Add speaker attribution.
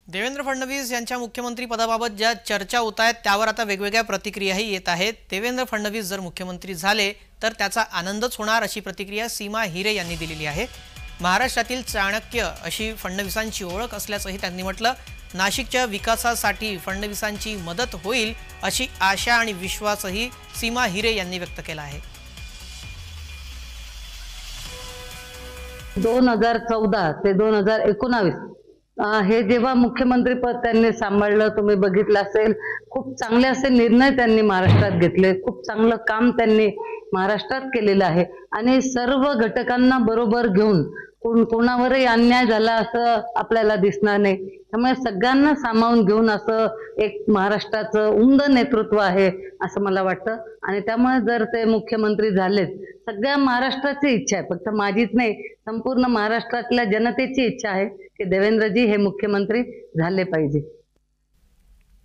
Speaker 1: देवेंद्र फडणवीस यांच्या मुख्यमंत्री पदाबाबत ज्या चर्चा होत आहेत त्यावर आता वेगवेगळ्या प्रतिक्रियाही येत आहेत। देवेंद्र फडणवीस जर मुख्यमंत्री झाले तर त्याचा आनंदच होणार अशी प्रतिक्रिया सीमा हिरे यांनी दिलेली आहे। महाराष्ट्रातील चाणक्य अशी फडणवीसांची ओळख असल्याचंही त्यांनी म्हटलं। नाशिकच्या विकासासाठी फडणवीसांची मदत होईल अशी आशा आणि विश्वासही सीमा हिरे यांनी व्यक्त केला आहे।
Speaker 2: 2014 ते 2019 हे जेव्हा मुख्यमंत्री पद त्यांनी सांभाळलं, तुम्ही बघितलं असेल, खूप चांगले असे निर्णय त्यांनी महाराष्ट्रात घेतले, खूप चांगलं काम त्यांनी महाराष्ट्रात केलेलं आहे आणि सर्व घटकांना बरोबर घेऊन कोणावरही अन्याय झाला असं आपल्याला दिसणार नाही। त्यामुळे सगळ्यांना सामावून घेऊन असं एक महाराष्ट्राचं उमद नेतृत्व आहे असं मला वाटतं आणि त्यामुळे जर ते मुख्यमंत्री झालेत, सगळ्या महाराष्ट्राची इच्छा आहे, फक्त माझीच नाही, संपूर्ण महाराष्ट्रातल्या जनतेची इच्छा आहे की देवेंद्रजी हे मुख्यमंत्री झाले पाहिजे।